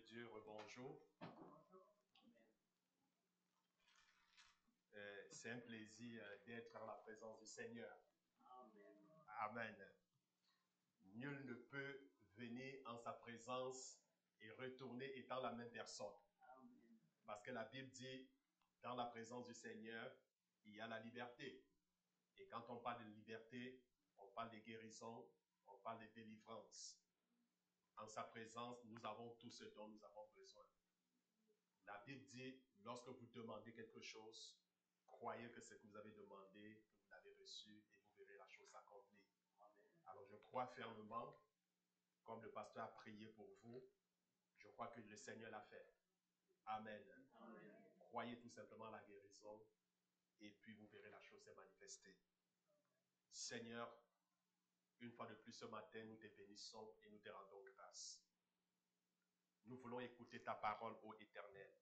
Dieu, rebonjour. C'est un plaisir d'être en la présence du Seigneur. Amen. Nul ne peut venir en sa présence et retourner étant la même personne. Parce que la Bible dit, dans la présence du Seigneur, il y a la liberté. Et quand on parle de liberté, on parle de guérison, on parle de délivrance. En sa présence, nous avons tout ce dont nous avons besoin. La Bible dit, lorsque vous demandez quelque chose, croyez que ce que vous avez demandé, que vous l'avez reçu, et vous verrez la chose s'accomplir. Alors je crois fermement, comme le pasteur a prié pour vous, je crois que le Seigneur l'a fait. Amen. Amen. Croyez tout simplement la guérison, et puis vous verrez la chose se manifester. Seigneur, une fois de plus ce matin, nous te bénissons et nous te rendons grâce. Nous voulons écouter ta parole, ô Éternel.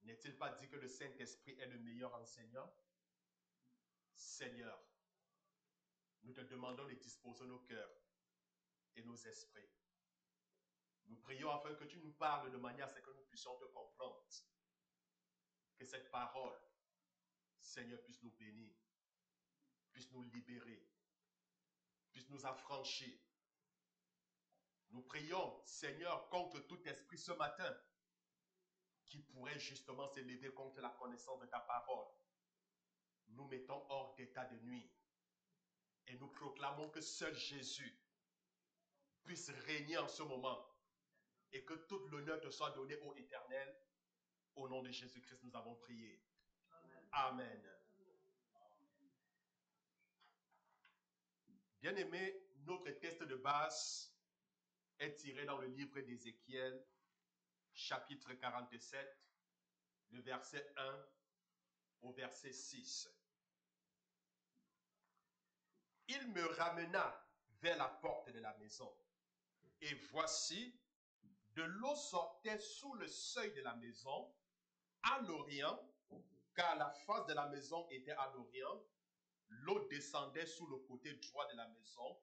N'est-il pas dit que le Saint-Esprit est le meilleur enseignant? Seigneur, nous te demandons de disposer nos cœurs et nos esprits. Nous prions afin que tu nous parles de manière à ce que nous puissions te comprendre. Que cette parole, Seigneur, puisse nous bénir, puisse nous libérer, puisse nous affranchir. Nous prions, Seigneur, contre tout esprit ce matin qui pourrait justement s'élever contre la connaissance de ta parole. Nous mettons hors d'état de nuire et nous proclamons que seul Jésus puisse régner en ce moment et que toute l'honneur te soit donné au Éternel. Au nom de Jésus-Christ, nous avons prié. Amen. Bien-aimés, notre texte de base est tiré dans le livre d'Ézéchiel, chapitre 47, le verset 1 au verset 6. Il me ramena vers la porte de la maison, et voici, de l'eau sortait sous le seuil de la maison, à l'orient, car la face de la maison était à l'orient. L'eau descendait sous le côté droit de la maison,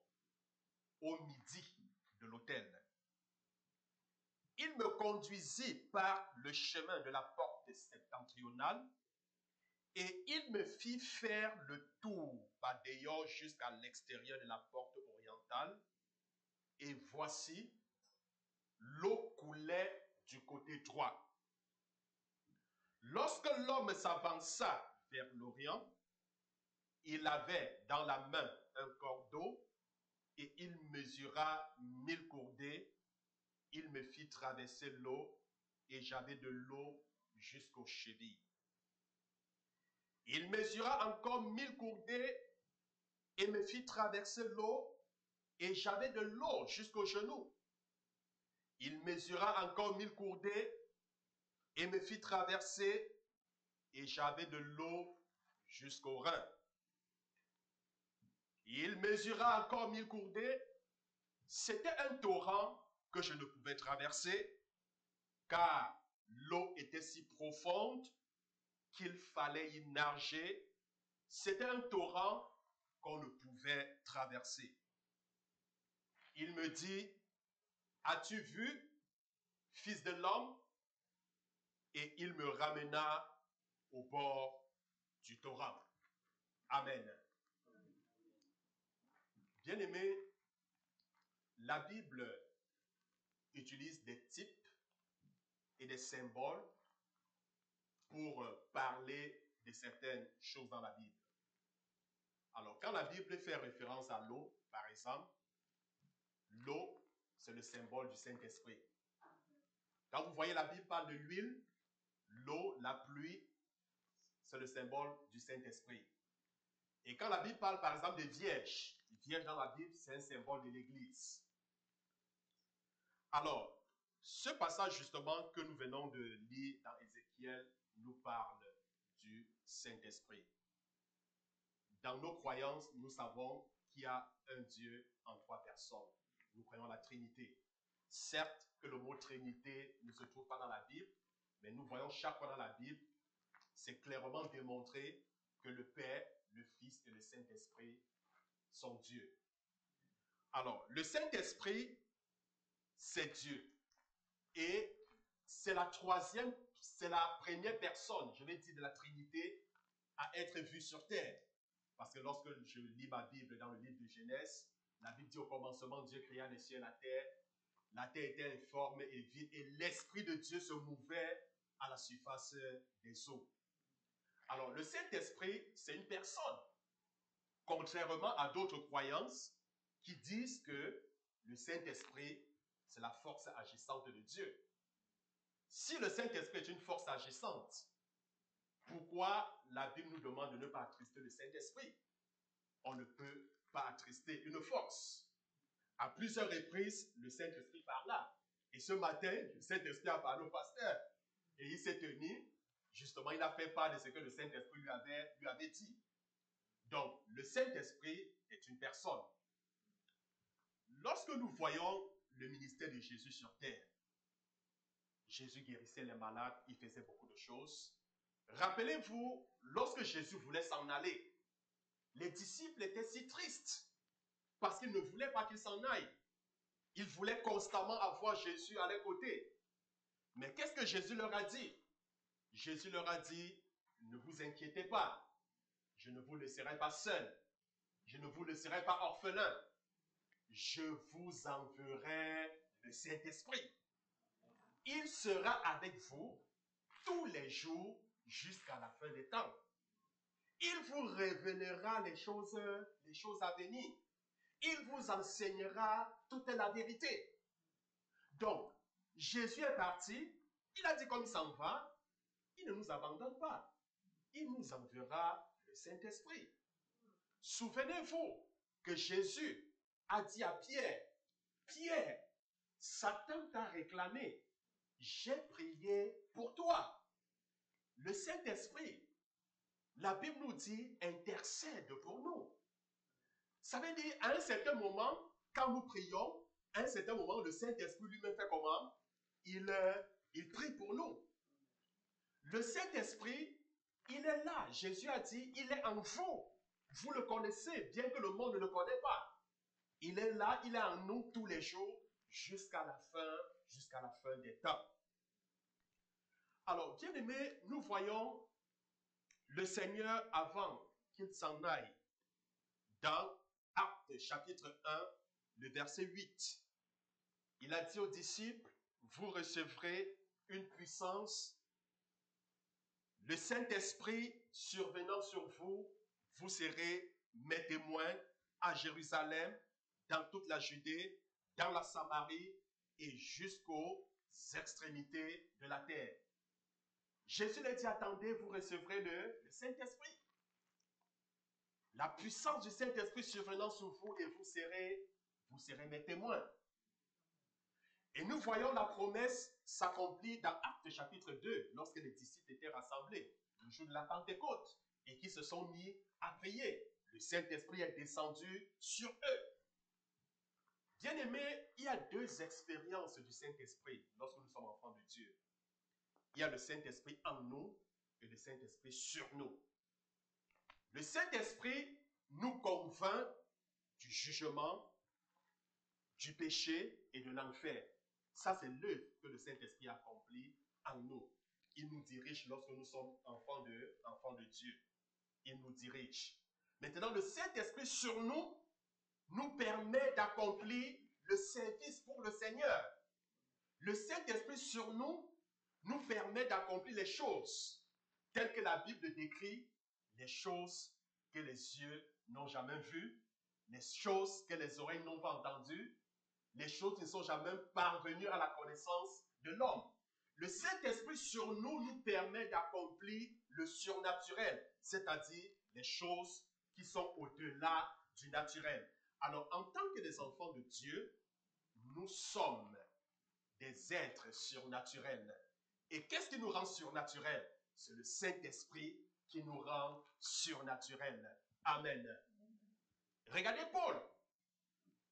au midi de l'autel. Il me conduisit par le chemin de la porte septentrionale, et il me fit faire le tour par dehors jusqu'à l'extérieur de la porte orientale. Et voici, l'eau coulait du côté droit. Lorsque l'homme s'avança vers l'orient, il avait dans la main un cordeau et il mesura 1000 courdées. Il me fit traverser l'eau et j'avais de l'eau jusqu'aux chevilles. Il mesura encore 1000 courdées et me fit traverser l'eau et j'avais de l'eau jusqu'aux genoux. Il mesura encore 1000 courdées et me fit traverser et j'avais de l'eau jusqu'aux reins. Il mesura encore 1000 courdées. C'était un torrent que je ne pouvais traverser car l'eau était si profonde qu'il fallait y nager. C'était un torrent qu'on ne pouvait traverser. Il me dit, as-tu vu, fils de l'homme? Et il me ramena au bord du torrent. Amen. Bien-aimés, la Bible utilise des types et des symboles pour parler de certaines choses dans la Bible. Alors, quand la Bible fait référence à l'eau, par exemple, l'eau, c'est le symbole du Saint-Esprit. Quand vous voyez la Bible parle de l'huile, l'eau, la pluie, c'est le symbole du Saint-Esprit. Et quand la Bible parle par exemple de vierge dans la Bible, c'est un symbole de l'Église. Alors, ce passage justement que nous venons de lire dans Ézéchiel nous parle du Saint-Esprit. Dans nos croyances, nous savons qu'il y a un Dieu en 3 personnes. Nous croyons la Trinité. Certes que le mot Trinité ne se trouve pas dans la Bible, mais nous voyons chaque fois dans la Bible, c'est clairement démontré que le Père, le Fils et le Saint-Esprit sont Dieu. Alors, le Saint-Esprit, c'est Dieu. Et c'est la troisième, c'est la première personne, je vais dire, de la Trinité à être vue sur terre. Parce que lorsque je lis ma Bible dans le livre de Genèse, la Bible dit au commencement, Dieu créa les cieux et la terre. La terre était informe et vide et l'Esprit de Dieu se mouvait à la surface des eaux. Alors, le Saint-Esprit, c'est une personne. Contrairement à d'autres croyances qui disent que le Saint-Esprit, c'est la force agissante de Dieu. Si le Saint-Esprit est une force agissante, pourquoi la Bible nous demande de ne pas attrister le Saint-Esprit? On ne peut pas attrister une force. À plusieurs reprises, le Saint-Esprit parla. Et ce matin, le Saint-Esprit a parlé au pasteur. Et il s'est tenu, justement, il a fait part de ce que le Saint-Esprit lui avait dit. Donc, le Saint-Esprit est une personne. Lorsque nous voyons le ministère de Jésus sur terre, Jésus guérissait les malades, il faisait beaucoup de choses. Rappelez-vous, lorsque Jésus voulait s'en aller, les disciples étaient si tristes parce qu'ils ne voulaient pas qu'il s'en aille. Ils voulaient constamment avoir Jésus à leur côté. Mais qu'est-ce que Jésus leur a dit? Jésus leur a dit, ne vous inquiétez pas, je ne vous laisserai pas seul, je ne vous laisserai pas orphelin, je vous enverrai le Saint-Esprit. Il sera avec vous tous les jours jusqu'à la fin des temps. Il vous révélera les choses à venir. Il vous enseignera toute la vérité. Donc, Jésus est parti, il a dit comme il s'en va, il ne nous abandonne pas. Il nous enverra le Saint-Esprit. Souvenez-vous que Jésus a dit à Pierre, Pierre, Satan t'a réclamé, j'ai prié pour toi. Le Saint-Esprit, la Bible nous dit, intercède pour nous. Ça veut dire, à un certain moment, quand nous prions, à un certain moment, le Saint-Esprit lui-même fait comment? Il prie pour nous. Le Saint-Esprit, il est là. Jésus a dit, il est en vous. Vous le connaissez, bien que le monde ne le connaisse pas. Il est là, il est en nous tous les jours, jusqu'à la fin des temps. Alors, bien aimés, nous voyons le Seigneur avant qu'il s'en aille dans Actes chapitre 1, le verset 8. Il a dit aux disciples, vous recevrez une puissance, le Saint-Esprit survenant sur vous, vous serez mes témoins à Jérusalem, dans toute la Judée, dans la Samarie et jusqu'aux extrémités de la terre. Jésus leur dit, attendez, vous recevrez le Saint-Esprit. La puissance du Saint-Esprit survenant sur vous et vous serez mes témoins. Et nous voyons la promesse s'accomplir dans Actes chapitre 2, lorsque les disciples étaient rassemblés, le jour de la Pentecôte, et qui se sont mis à prier. Le Saint-Esprit est descendu sur eux. Bien aimés, il y a deux expériences du Saint-Esprit lorsque nous sommes enfants de Dieu. Il y a le Saint-Esprit en nous et le Saint-Esprit sur nous. Le Saint-Esprit nous convainc du jugement, du péché et de l'enfer. Ça, c'est l'œuvre que le Saint-Esprit accomplit en nous. Il nous dirige lorsque nous sommes enfants de Dieu. Il nous dirige. Maintenant, le Saint-Esprit sur nous permet d'accomplir le service pour le Seigneur. Le Saint-Esprit sur nous permet d'accomplir les choses telles que la Bible décrit, les choses que les yeux n'ont jamais vues, les choses que les oreilles n'ont pas entendues, les choses qui ne sont jamais parvenues à la connaissance de l'homme. Le Saint-Esprit sur nous permet d'accomplir le surnaturel, c'est-à-dire les choses qui sont au-delà du naturel. Alors, en tant que des enfants de Dieu, nous sommes des êtres surnaturels. Et qu'est-ce qui nous rend surnaturels? C'est le Saint-Esprit qui nous rend surnaturels. Amen. Regardez Paul.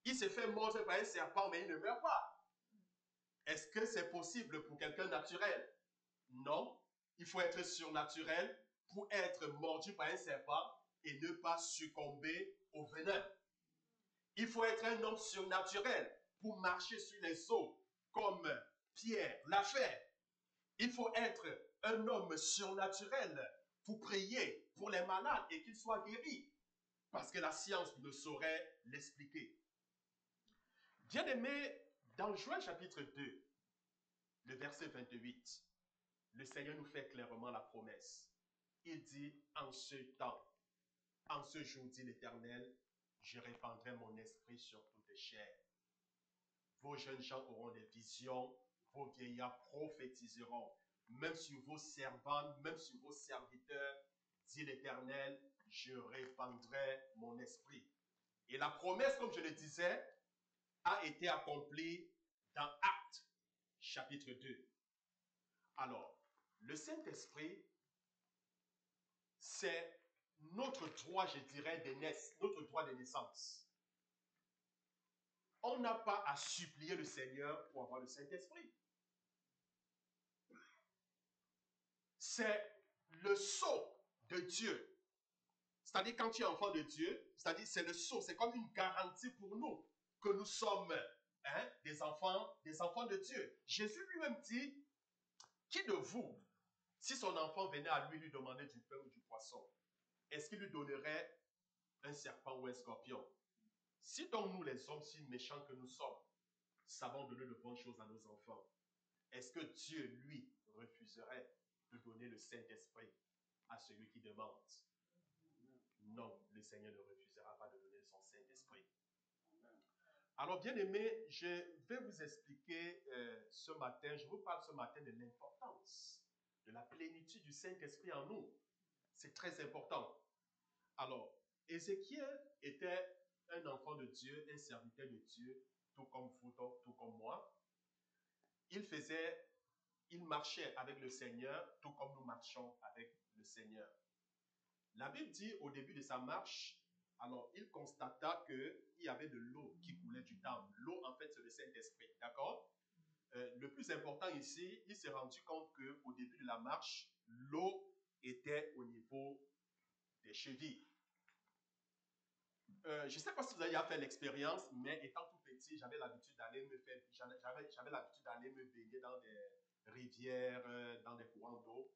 Il s'est fait mordre par un serpent, mais il ne meurt pas. Est-ce que c'est possible pour quelqu'un naturel? Non. Il faut être surnaturel pour être mordu par un serpent et ne pas succomber au venin. Il faut être un homme surnaturel pour marcher sur les eaux comme Pierre l'a fait. Il faut être un homme surnaturel pour prier pour les malades et qu'ils soient guéris. Parce que la science ne saurait l'expliquer. Bien-aimés, dans Joël chapitre 2, le verset 28, le Seigneur nous fait clairement la promesse. Il dit, en ce temps, en ce jour, dit l'Éternel, je répandrai mon esprit sur toute chair. Vos jeunes gens auront des visions, vos vieillards prophétiseront. Même sur vos servantes, même sur vos serviteurs, dit l'Éternel, je répandrai mon esprit. Et la promesse, comme je le disais, a été accomplie dans Actes, chapitre 2. Alors, le Saint-Esprit, c'est notre droit, je dirais, notre droit de naissance. On n'a pas à supplier le Seigneur pour avoir le Saint-Esprit. C'est le sceau de Dieu. C'est-à-dire, quand tu es enfant de Dieu, c'est-à-dire, c'est le sceau, c'est comme une garantie pour nous que nous sommes des enfants de Dieu. Jésus lui-même dit, qui de vous, si son enfant venait à lui demander du pain ou du poisson, est-ce qu'il lui donnerait un serpent ou un scorpion? Si donc nous, les hommes si méchants que nous sommes, savons donner de bonnes choses à nos enfants, est-ce que Dieu, lui, refuserait de donner le Saint-Esprit à celui qui demande? Non, le Seigneur ne refusera pas de donner son Saint-Esprit. Alors, bien aimé, je vais vous expliquer ce matin, je vous parle ce matin de l'importance de la plénitude du Saint-Esprit en nous. C'est très important. Alors, Ézéchiel était un enfant de Dieu, un serviteur de Dieu, tout comme vous, tout comme moi. Il marchait avec le Seigneur, tout comme nous marchons avec le Seigneur. La Bible dit au début de sa marche, alors il constata qu'il y avait de l'eau qui coulait du temple. L'eau, en fait, c'est le Saint-Esprit, d'accord? Le plus important ici, il s'est rendu compte qu'au début de la marche, l'eau était au niveau des chevilles. Je ne sais pas si vous avez fait l'expérience, mais étant tout petit, j'avais l'habitude d'aller me baigner dans des rivières, dans des courants d'eau.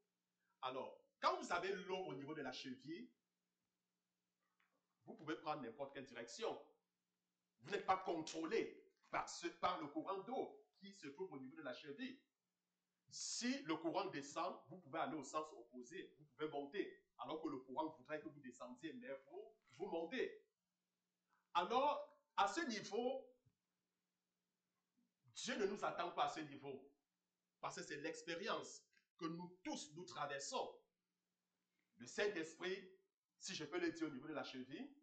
Alors, quand vous avez l'eau au niveau de la cheville, vous pouvez prendre n'importe quelle direction. Vous n'êtes pas contrôlé par le courant d'eau qui se trouve au niveau de la cheville. Si le courant descend, vous pouvez aller au sens opposé, vous pouvez monter, alors que le courant voudrait que vous descendiez, mais vous montez. Alors, à ce niveau, Dieu ne nous attend pas à ce niveau, parce que c'est l'expérience que nous tous, nous traversons. Le Saint-Esprit, si je peux le dire au niveau de la cheville,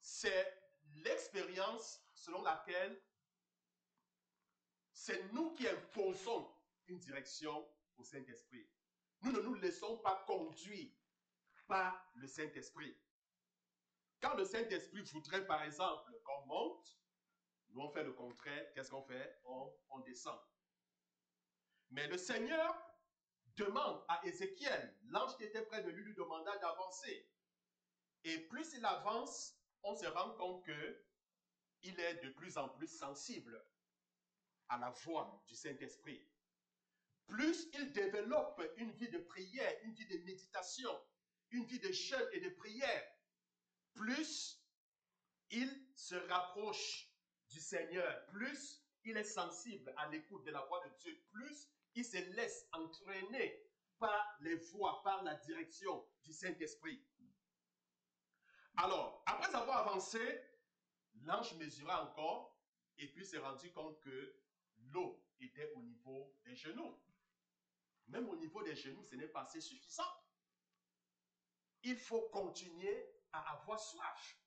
c'est l'expérience selon laquelle c'est nous qui imposons une direction au Saint-Esprit. Nous ne nous laissons pas conduire par le Saint-Esprit. Quand le Saint-Esprit voudrait, par exemple, qu'on monte, nous on fait le contraire. Qu'est-ce qu'on fait? On descend. Mais le Seigneur demande à Ézéchiel, l'ange qui était près de lui demanda d'avancer. Et plus il avance, on se rend compte qu'il est de plus en plus sensible à la voix du Saint-Esprit. Plus il développe une vie de prière, une vie de méditation, une vie de jeûne et de prière, plus il se rapproche du Seigneur, plus il est sensible à l'écoute de la voix de Dieu, plus il se laisse entraîner par les voies, par la direction du Saint-Esprit. Alors, après avoir avancé, l'ange mesura encore et puis s'est rendu compte que l'eau était au niveau des genoux. Même au niveau des genoux, ce n'est pas assez suffisant. Il faut continuer à avoir soif.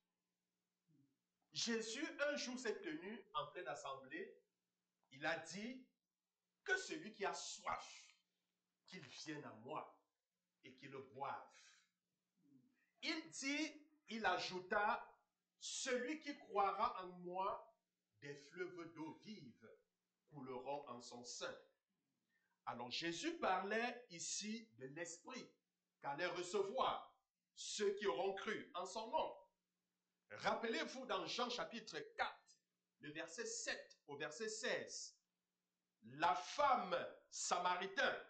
Jésus, un jour, s'est tenu en pleine assemblée. Il a dit que celui qui a soif, qu'il vienne à moi et qu'il le boive. Il ajouta, celui qui croira en moi, des fleuves d'eau vive couleront en son sein. Alors Jésus parlait ici de l'Esprit qu'allaient recevoir ceux qui auront cru en son nom. Rappelez-vous dans Jean chapitre 4, le verset 7 au verset 16. la femme samaritaine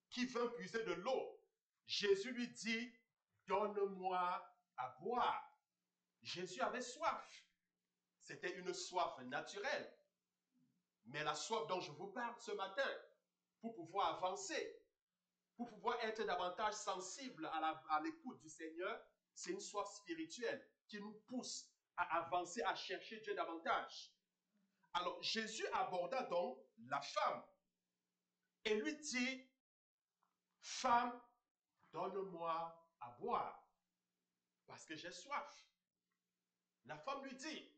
qui vint puiser de l'eau, Jésus lui dit, donne-moi à boire. Jésus avait soif. C'était une soif naturelle. Mais la soif dont je vous parle ce matin, pour pouvoir avancer, pour pouvoir être davantage sensible à l'écoute du Seigneur, c'est une soif spirituelle qui nous pousse à avancer, à chercher Dieu davantage. Alors, Jésus aborda donc la femme et lui dit, femme, donne-moi à boire, parce que j'ai soif. La femme lui dit,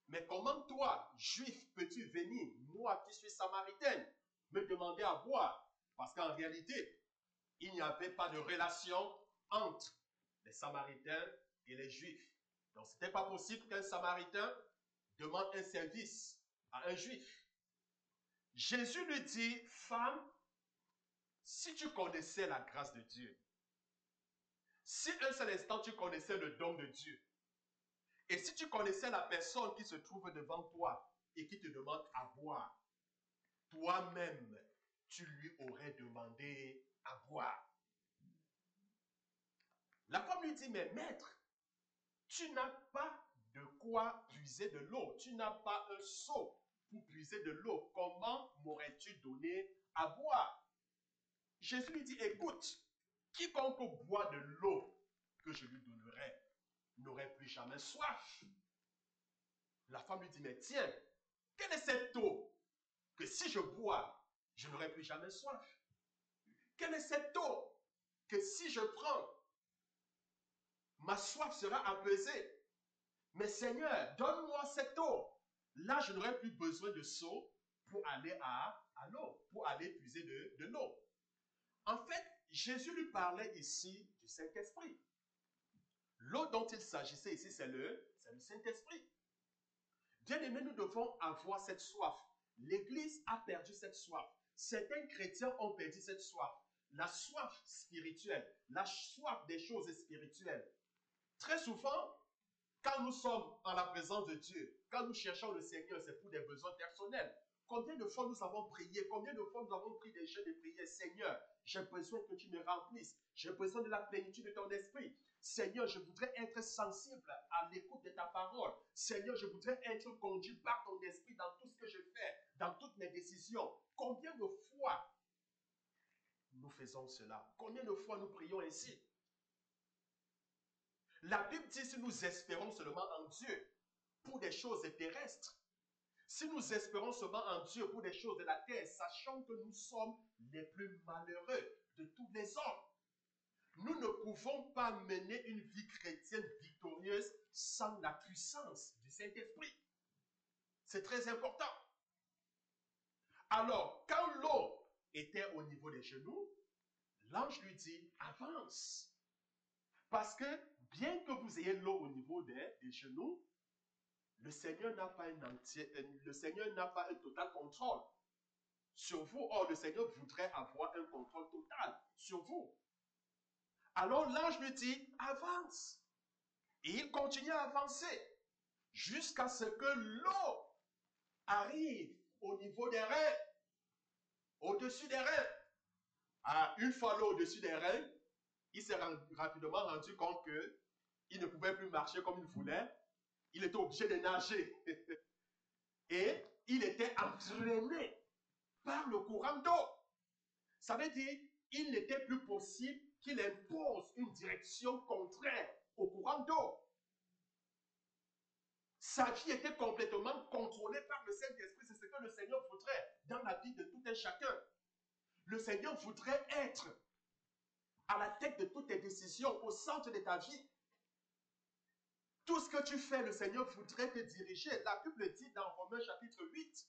mais comment toi, juif, peux-tu venir, moi qui suis samaritaine, me demander à boire? Parce qu'en réalité, il n'y avait pas de relation entre les Samaritains et les Juifs. Donc, ce n'était pas possible qu'un Samaritain demande un service à un Juif. Jésus lui dit, femme, si tu connaissais la grâce de Dieu, si un seul instant tu connaissais le don de Dieu, et si tu connaissais la personne qui se trouve devant toi et qui te demande à boire, toi-même, tu lui aurais demandé à boire. La femme lui dit, mais maître, tu n'as pas de quoi puiser de l'eau. Tu n'as pas un seau pour puiser de l'eau. Comment m'aurais-tu donné à boire? Jésus lui dit, écoute, quiconque boit de l'eau que je lui donnerai n'aurait plus jamais soif. La femme lui dit, mais tiens, quelle est cette eau que si je bois, je n'aurai plus jamais soif? Quelle est cette eau que si je prends, ma soif sera apaisée? Mais Seigneur, donne-moi cette eau. Là, je n'aurai plus besoin de seau pour aller à l'eau, pour aller puiser de l'eau. En fait, Jésus lui parlait ici du Saint-Esprit. L'eau dont il s'agissait ici, c'est le Saint-Esprit. Bien-aimés, nous devons avoir cette soif. L'Église a perdu cette soif. Certains chrétiens ont perdu cette soif. La soif spirituelle, la soif des choses spirituelles. Très souvent, quand nous sommes en la présence de Dieu, quand nous cherchons le Seigneur, c'est pour des besoins personnels. Combien de fois nous avons prié, combien de fois nous avons pris des jeûnes de prière, Seigneur, j'ai besoin que tu me remplisses, j'ai besoin de la plénitude de ton esprit. Seigneur, je voudrais être sensible à l'écoute de ta parole. Seigneur, je voudrais être conduit par ton esprit dans tout ce que je fais, dans toutes mes décisions. Combien de fois nous faisons cela? Combien de fois nous prions ainsi? La Bible dit, si nous espérons seulement en Dieu pour des choses terrestres, si nous espérons seulement en Dieu pour des choses de la terre, sachant que nous sommes les plus malheureux de tous les hommes, nous ne pouvons pas mener une vie chrétienne victorieuse sans la puissance du Saint-Esprit. C'est très important. Alors, quand l'eau était au niveau des genoux, l'ange lui dit, avance. Parce que bien que vous ayez l'eau au niveau des genoux, le Seigneur n'a pas un total contrôle sur vous. Or, le Seigneur voudrait avoir un contrôle total sur vous. Alors, l'ange lui dit, avance. Et il continue à avancer jusqu'à ce que l'eau arrive au niveau des reins, au-dessus des reins. Une fois l'eau au-dessus des reins, il s'est rapidement rendu compte qu'il ne pouvait plus marcher comme il voulait. Il était obligé de nager. Et il était entraîné par le courant d'eau. Ça veut dire qu'il n'était plus possible qu'il impose une direction contraire au courant d'eau. Sa vie était complètement contrôlée par le Saint-Esprit. C'est ce que le Seigneur voudrait dans la vie de tout un chacun. Le Seigneur voudrait être à la tête de toutes tes décisions, au centre de ta vie. Tout ce que tu fais, le Seigneur voudrait te diriger. La Bible dit dans Romains chapitre 8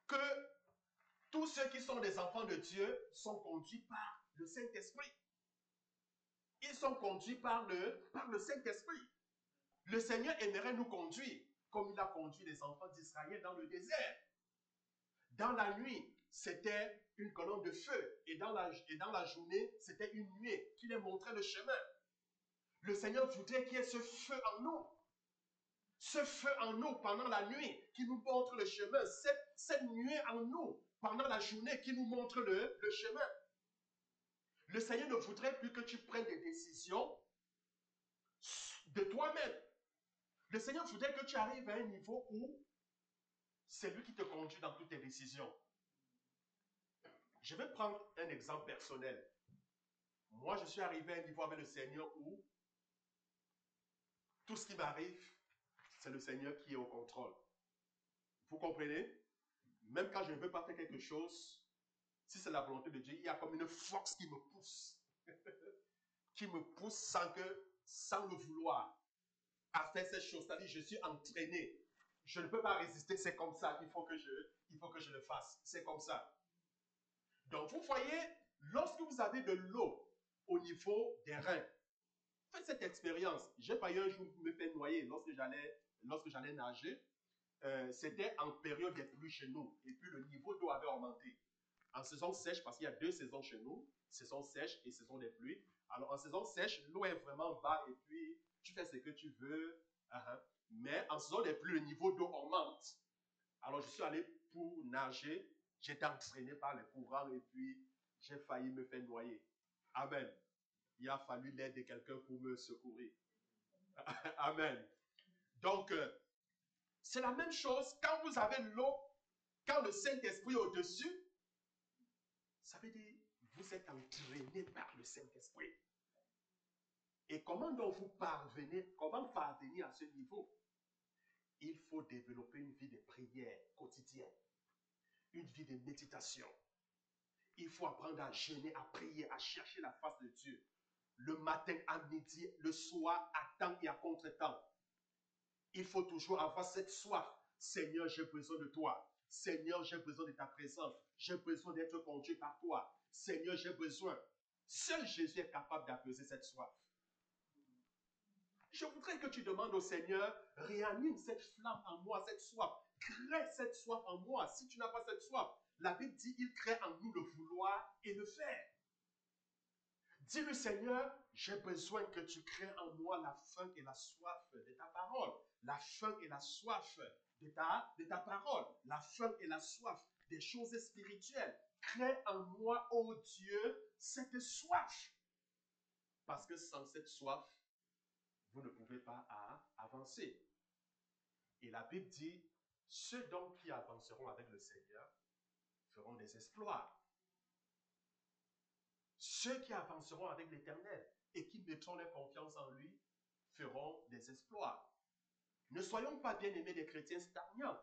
que tous ceux qui sont des enfants de Dieu sont conduits par le Saint-Esprit. Ils sont conduits par le Saint-Esprit. Le Seigneur aimerait nous conduire comme il a conduit les enfants d'Israël dans le désert. Dans la nuit, c'était une colonne de feu. Et dans la journée, c'était une nuée qui les montrait le chemin. Le Seigneur voudrait qu'il y ait ce feu en nous. Ce feu en nous pendant la nuit qui nous montre le chemin. Cette nuée en nous pendant la journée qui nous montre le chemin. Le Seigneur ne voudrait plus que tu prennes des décisions de toi-même. Le Seigneur voudrait que tu arrives à un niveau où c'est lui qui te conduit dans toutes tes décisions. Je vais prendre un exemple personnel. Moi, je suis arrivé à un niveau avec le Seigneur où tout ce qui m'arrive, c'est le Seigneur qui est au contrôle. Vous comprenez? Même quand je ne veux pas faire quelque chose, si c'est la volonté de Dieu, il y a comme une force qui me pousse. Qui me pousse sans le vouloir, à faire cette chose. C'est-à-dire, je suis entraîné. Je ne peux pas résister, c'est comme ça qu'il faut que je le fasse. C'est comme ça. Donc, vous voyez, lorsque vous avez de l'eau au niveau des reins, faites cette expérience. J'ai failli un jour me faire noyer lorsque j'allais nager. C'était en période des pluies chez nous. Et puis, le niveau d'eau avait augmenté. En saison sèche, parce qu'il y a 2 saisons chez nous, saison sèche et saison des pluies. Alors, en saison sèche, l'eau est vraiment bas et puis tu fais ce que tu veux. Mais en saison des pluies, le niveau d'eau augmente. Alors, je suis allé pour nager. J'étais entraîné par les courants et puis j'ai failli me faire noyer. Amen. Il a fallu l'aide de quelqu'un pour me secourir. Amen. Donc, c'est la même chose quand vous avez l'eau, quand le Saint-Esprit est au-dessus, ça veut dire vous êtes entraîné par le Saint-Esprit. Et comment donc comment parvenir à ce niveau? Il faut développer une vie de prière quotidienne, une vie de méditation. Il faut apprendre à jeûner, à prier, à chercher la face de Dieu. Le matin, à midi, le soir, à temps et à contre-temps. Il faut toujours avoir cette soif. Seigneur, j'ai besoin de toi. Seigneur, j'ai besoin de ta présence. J'ai besoin d'être conduit par toi. Seigneur, j'ai besoin. Seul Jésus est capable d'apaiser cette soif. Je voudrais que tu demandes au Seigneur, réanime cette flamme en moi, cette soif. Crée cette soif en moi. Si tu n'as pas cette soif, la Bible dit, il crée en nous le vouloir et le faire. Dis-le Seigneur, j'ai besoin que tu crées en moi la faim et la soif de ta parole. La faim et la soif de ta parole. La faim et la soif des choses spirituelles. Crée en moi, ô Dieu, cette soif. Parce que sans cette soif, vous ne pouvez pas avancer. Et la Bible dit, ceux donc qui avanceront avec le Seigneur feront des exploits. Ceux qui avanceront avec l'Éternel et qui mettront leur confiance en lui feront des exploits. Ne soyons pas bien-aimés des chrétiens stagnants.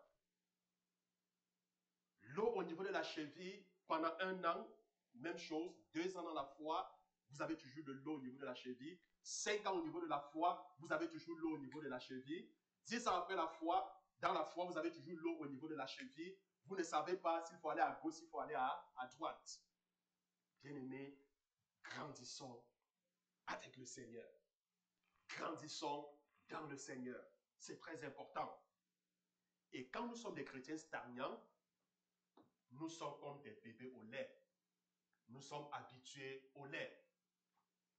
L'eau au niveau de la cheville, pendant 1 an, même chose, 2 ans dans la foi, vous avez toujours de l'eau au niveau de la cheville. 5 ans au niveau de la foi, vous avez toujours l'eau au niveau de la cheville. 10 ans après la foi, dans la foi, vous avez toujours l'eau au niveau de la cheville. Vous ne savez pas s'il faut aller à gauche, s'il faut aller à droite. Bien-aimés, grandissons avec le Seigneur. Grandissons dans le Seigneur. C'est très important. Et quand nous sommes des chrétiens stagnants, nous sommes comme des bébés au lait. Nous sommes habitués au lait.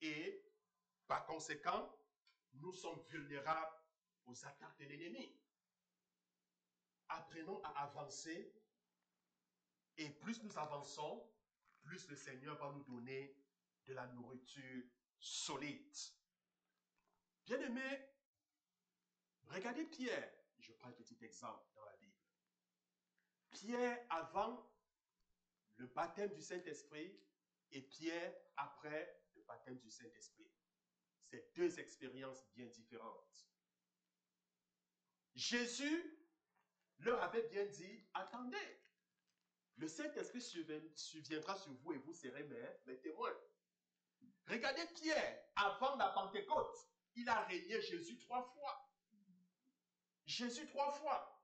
Et par conséquent, nous sommes vulnérables aux attaques de l'ennemi. Apprenons à avancer. Et plus nous avançons, plus le Seigneur va nous donner de la nourriture solide. Bien-aimés, regardez Pierre. Je prends un petit exemple dans la Bible. Pierre avant le baptême du Saint-Esprit et Pierre après le baptême du Saint-Esprit. C'est 2 expériences bien différentes. Jésus leur avait bien dit, attendez, le Saint-Esprit surviendra sur vous et vous serez mes témoins. Regardez Pierre, avant la Pentecôte, il a régné Jésus 3 fois. Jésus 3 fois.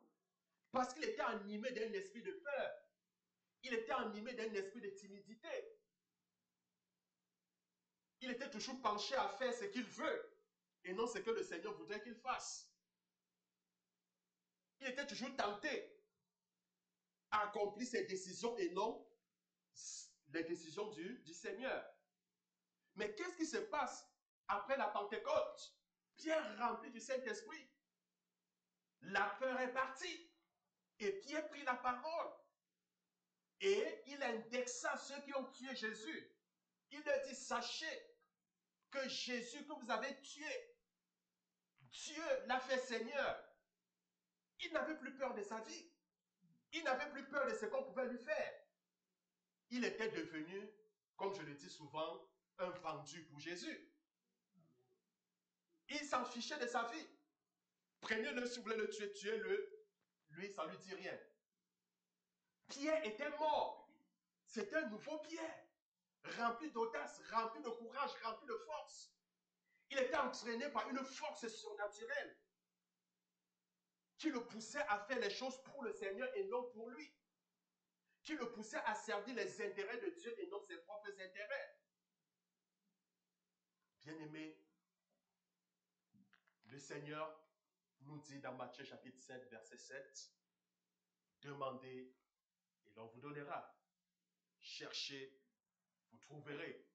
Parce qu'il était animé d'un esprit de peur. Il était animé d'un esprit de timidité. Il était toujours penché à faire ce qu'il veut et non ce que le Seigneur voudrait qu'il fasse. Il était toujours tenté à accomplir ses décisions et non les décisions du Seigneur. Mais qu'est-ce qui se passe après la Pentecôte? Pierre rempli du Saint-Esprit. La peur est partie. Et Pierre prit la parole. Et il indexa ceux qui ont tué Jésus. Il leur dit, sachez que Jésus que vous avez tué, Dieu l'a fait Seigneur. Il n'avait plus peur de sa vie. Il n'avait plus peur de ce qu'on pouvait lui faire. Il était devenu, comme je le dis souvent, un vendu pour Jésus. Il s'en fichait de sa vie. Prenez-le si vous voulez le tuer, tuez-le. Lui, ça ne lui dit rien. Pierre était mort. C'était un nouveau Pierre. Rempli d'audace, rempli de courage, rempli de force. Il était entraîné par une force surnaturelle qui le poussait à faire les choses pour le Seigneur et non pour lui. Qui le poussait à servir les intérêts de Dieu et non ses propres intérêts. Bien-aimés, le Seigneur nous dit dans Matthieu chapitre 7, verset 7, demandez et l'on vous donnera. Cherchez, vous trouverez.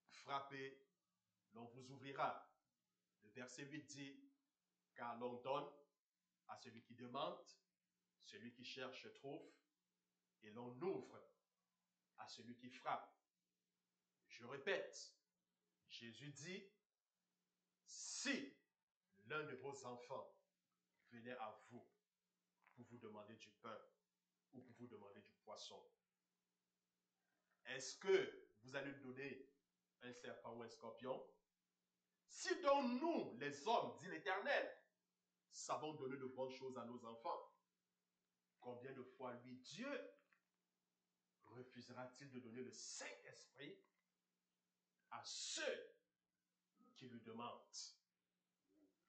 Frappez, l'on vous ouvrira. Le verset 8 dit, car l'on donne à celui qui demande, celui qui cherche trouve, et l'on ouvre à celui qui frappe. Je répète, Jésus dit, si l'un de vos enfants venait à vous pour vous demander du pain ou pour vous demander du poisson, est-ce que vous allez lui donner un serpent ou un scorpion? Si donc nous, les hommes, dit l'Éternel, savons donner de bonnes choses à nos enfants, combien de fois lui, Dieu, refusera-t-il de donner le Saint-Esprit à ceux qui lui demandent?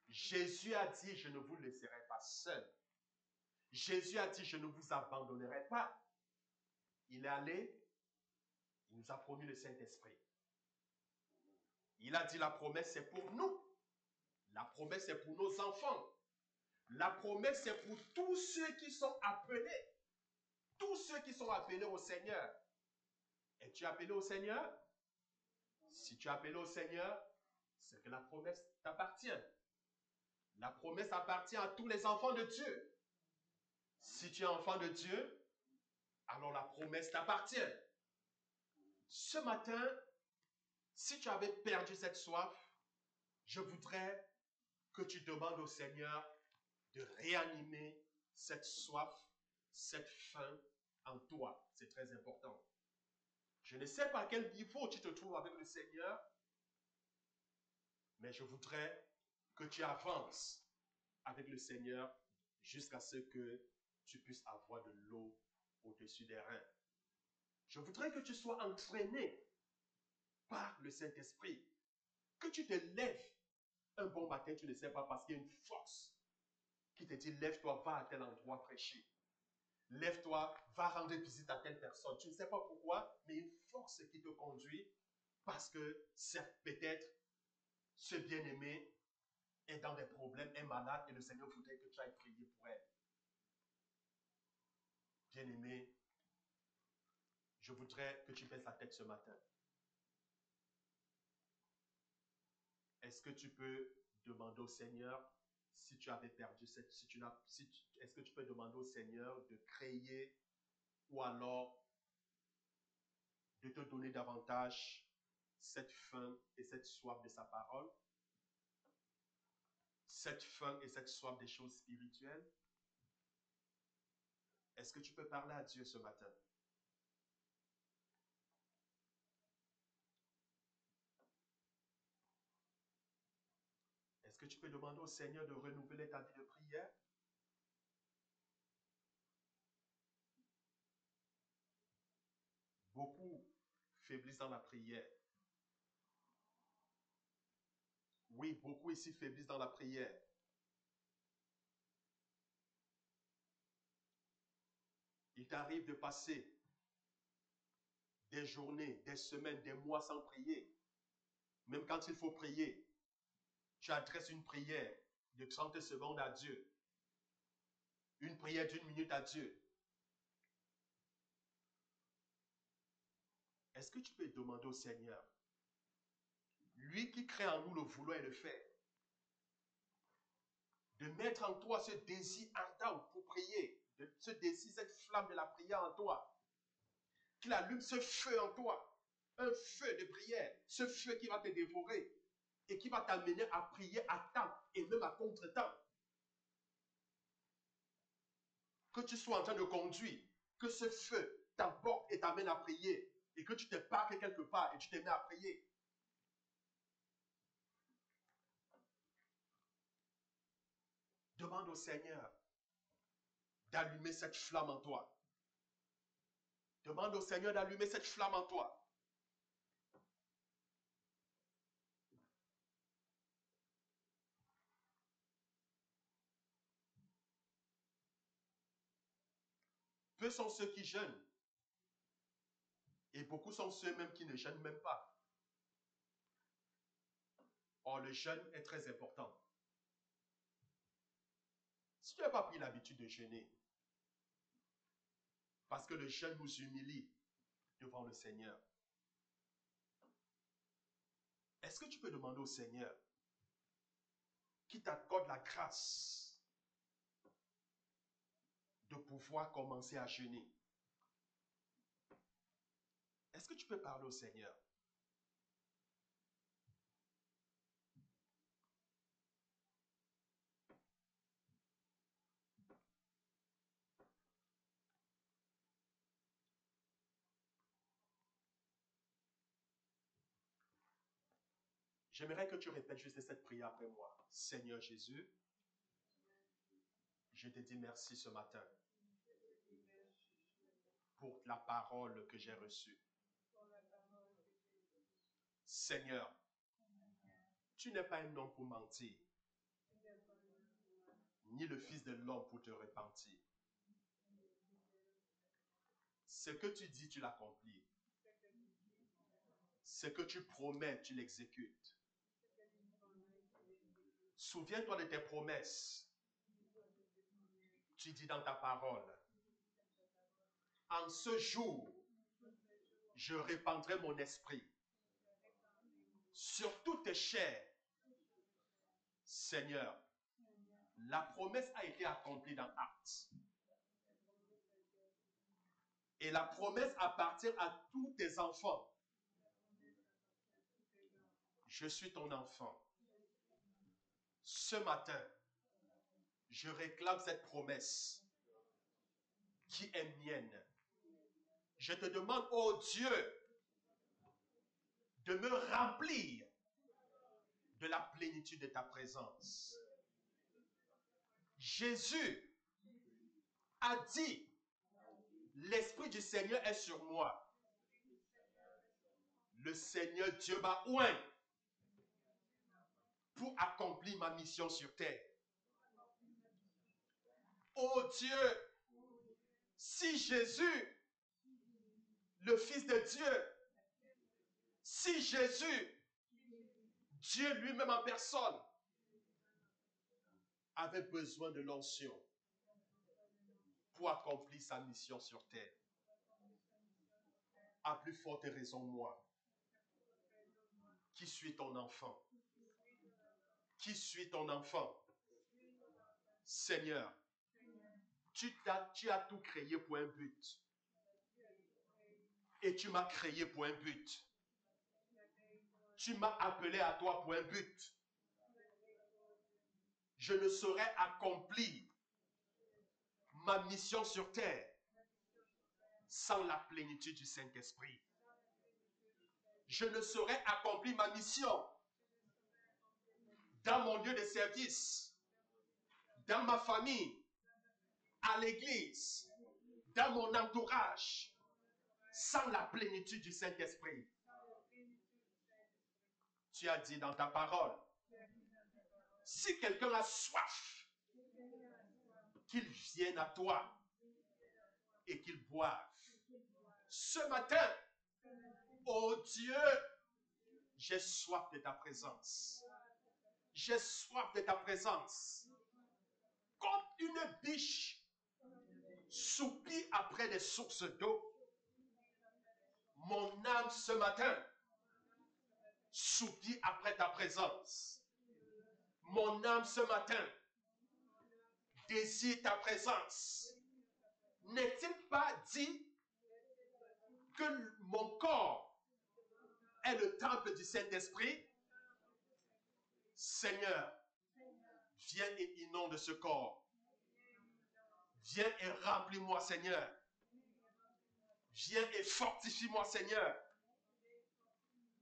Jésus a dit, je ne vous laisserai pas seul. Jésus a dit, je ne vous abandonnerai pas. Il est allé, il nous a promis le Saint-Esprit. Il a dit, la promesse c'est pour nous. La promesse c'est pour nos enfants. La promesse c'est pour tous ceux qui sont appelés. Tous ceux qui sont appelés au Seigneur. Es-tu appelé au Seigneur? Si tu es appelé au Seigneur, c'est que la promesse t'appartient. La promesse appartient à tous les enfants de Dieu. Si tu es enfant de Dieu, alors la promesse t'appartient. Ce matin, si tu avais perdu cette soif, je voudrais que tu demandes au Seigneur de réanimer cette soif, cette faim en toi. C'est très important. Je ne sais pas à quel niveau tu te trouves avec le Seigneur, mais je voudrais que tu avances avec le Seigneur jusqu'à ce que tu puisses avoir de l'eau au-dessus des reins. Je voudrais que tu sois entraîné par le Saint-Esprit. Que tu te lèves un bon matin, tu ne sais pas, parce qu'il y a une force qui te dit, lève-toi, va à tel endroit prêcher. Lève-toi, va rendre visite à telle personne. Tu ne sais pas pourquoi, mais une force qui te conduit parce que c'est peut-être ce bien-aimé est dans des problèmes, est malade et le Seigneur voudrait que tu ailles prier pour elle. Bien-aimé, je voudrais que tu baisses la tête ce matin. Est-ce que tu peux demander au Seigneur, si tu avais perdu cette, est-ce que tu peux demander au Seigneur de créer ou alors de te donner davantage cette faim et cette soif de sa parole, cette faim et cette soif des choses spirituelles? Est-ce que tu peux parler à Dieu ce matin? Est-ce que tu peux demander au Seigneur de renouveler ta vie de prière? Beaucoup faiblissent dans la prière. Oui, beaucoup ici faiblissent dans la prière. Il t'arrive de passer des journées, des semaines, des mois sans prier. Même quand il faut prier, tu adresses une prière de 30 secondes à Dieu. Une prière d'1 minute à Dieu. Est-ce que tu peux demander au Seigneur, lui qui crée en nous le vouloir et le faire, de mettre en toi ce désir ardent pour prier, ce désir, cette flamme de la prière en toi, qu'il allume ce feu en toi, un feu de prière, ce feu qui va te dévorer et qui va t'amener à prier à temps et même à contre-temps. Que tu sois en train de conduire, que ce feu t'emporte et t'amène à prier et que tu te parques quelque part et tu te mets à prier. Demande au Seigneur d'allumer cette flamme en toi. Demande au Seigneur d'allumer cette flamme en toi. Peu sont ceux qui jeûnent. Et beaucoup sont ceux même qui ne jeûnent même pas. Or, le jeûne est très important. Si tu n'as pas pris l'habitude de jeûner, parce que le jeûne nous humilie devant le Seigneur, est-ce que tu peux demander au Seigneur qui t'accorde la grâce de pouvoir commencer à jeûner? Est-ce que tu peux parler au Seigneur? J'aimerais que tu répètes juste cette prière après moi. Seigneur Jésus, je te dis merci ce matin pour la parole que j'ai reçue. Seigneur, tu n'es pas un homme pour mentir, ni le Fils de l'homme pour te repentir. Ce que tu dis, tu l'accomplis. Ce que tu promets, tu l'exécutes. Souviens-toi de tes promesses. Tu dis dans ta parole, en ce jour, je répandrai mon esprit sur toutes tes chairs. Seigneur, la promesse a été accomplie dans Actes. Et la promesse appartient à tous tes enfants. Je suis ton enfant. Ce matin, je réclame cette promesse qui est mienne. Je te demande, oh Dieu, de me remplir de la plénitude de ta présence. Jésus a dit, l'Esprit du Seigneur est sur moi. Le Seigneur Dieu m'a oint pour accomplir ma mission sur terre. Oh Dieu, si Jésus, le Fils de Dieu, si Jésus, Dieu lui-même en personne, avait besoin de l'onction pour accomplir sa mission sur terre, à plus forte raison moi, qui suis ton enfant, Seigneur, tu as tout créé pour un but. Et tu m'as créé pour un but. Tu m'as appelé à toi pour un but. Je ne saurais accomplir ma mission sur terre sans la plénitude du Saint-Esprit. Je ne saurais accomplir ma mission dans mon lieu de service, dans ma famille, à l'église, dans mon entourage, sans la plénitude du Saint-Esprit. Tu as dit dans ta parole, si quelqu'un a soif, qu'il vienne à toi et qu'il boive. Ce matin, oh Dieu, j'ai soif de ta présence. J'ai soif de ta présence. Comme une biche soupire après des sources d'eau, mon âme ce matin soupire après ta présence. Mon âme ce matin désire ta présence. N'est-il pas dit que mon corps est le temple du Saint-Esprit? Seigneur, viens et inonde ce corps. Viens et remplis-moi, Seigneur. Viens et fortifie-moi, Seigneur.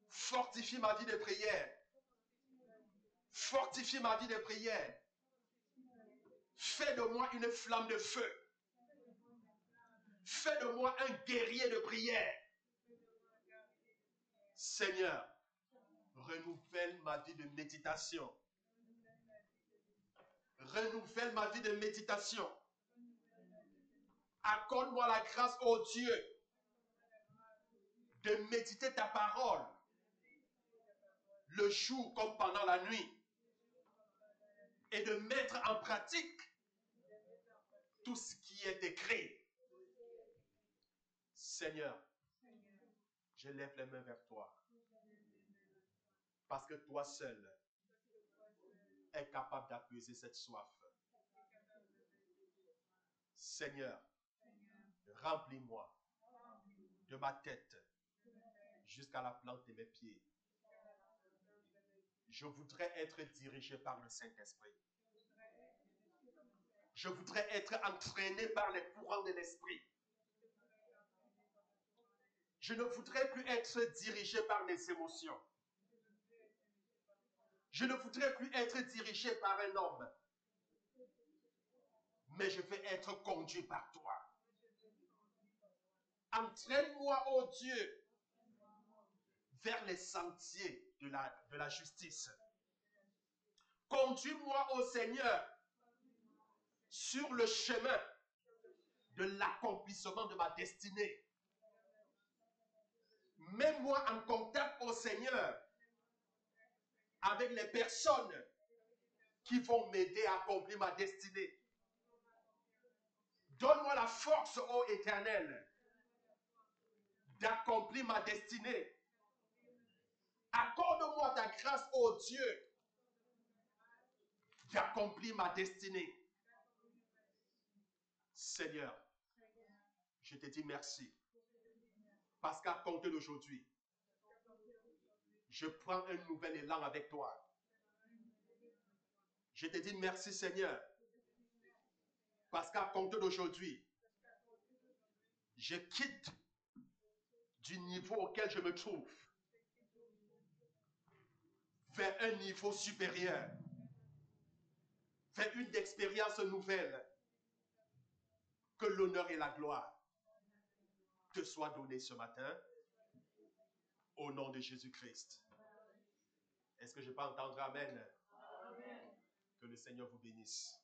Fortifie ma vie de prière. Fortifie ma vie de prière. Fais de moi une flamme de feu. Fais de moi un guerrier de prière. Seigneur, renouvelle ma vie de méditation. Renouvelle ma vie de méditation. Accorde-moi la grâce, ô Dieu, de méditer ta parole le jour comme pendant la nuit et de mettre en pratique tout ce qui est écrit. Seigneur, je lève les mains vers toi parce que toi seul es capable d'apaiser cette soif. Seigneur, remplis-moi de ma tête jusqu'à la plante de mes pieds. Je voudrais être dirigé par le Saint-Esprit. Je voudrais être entraîné par les courants de l'Esprit. Je ne voudrais plus être dirigé par mes émotions. Je ne voudrais plus être dirigé par un homme. Mais je veux être conduit par toi. Entraîne-moi, ô Dieu, vers les sentiers de la justice. Conduis-moi, ô Seigneur, sur le chemin de l'accomplissement de ma destinée. Mets-moi en contact, ô Seigneur, avec les personnes qui vont m'aider à accomplir ma destinée. Donne-moi la force, ô Éternel, d'accomplir ma destinée. Accorde-moi ta grâce, ô Dieu, d'accomplir ma destinée. Seigneur, je te dis merci. Parce qu'à compter d'aujourd'hui, je prends un nouvel élan avec toi. Je te dis merci, Seigneur. Parce qu'à compter d'aujourd'hui, je quitte du niveau auquel je me trouve vers un niveau supérieur, vers une expérience nouvelle. Que l'honneur et la gloire te soient donnés ce matin au nom de Jésus-Christ. Est-ce que je peux entendre Amen? Amen. Que le Seigneur vous bénisse.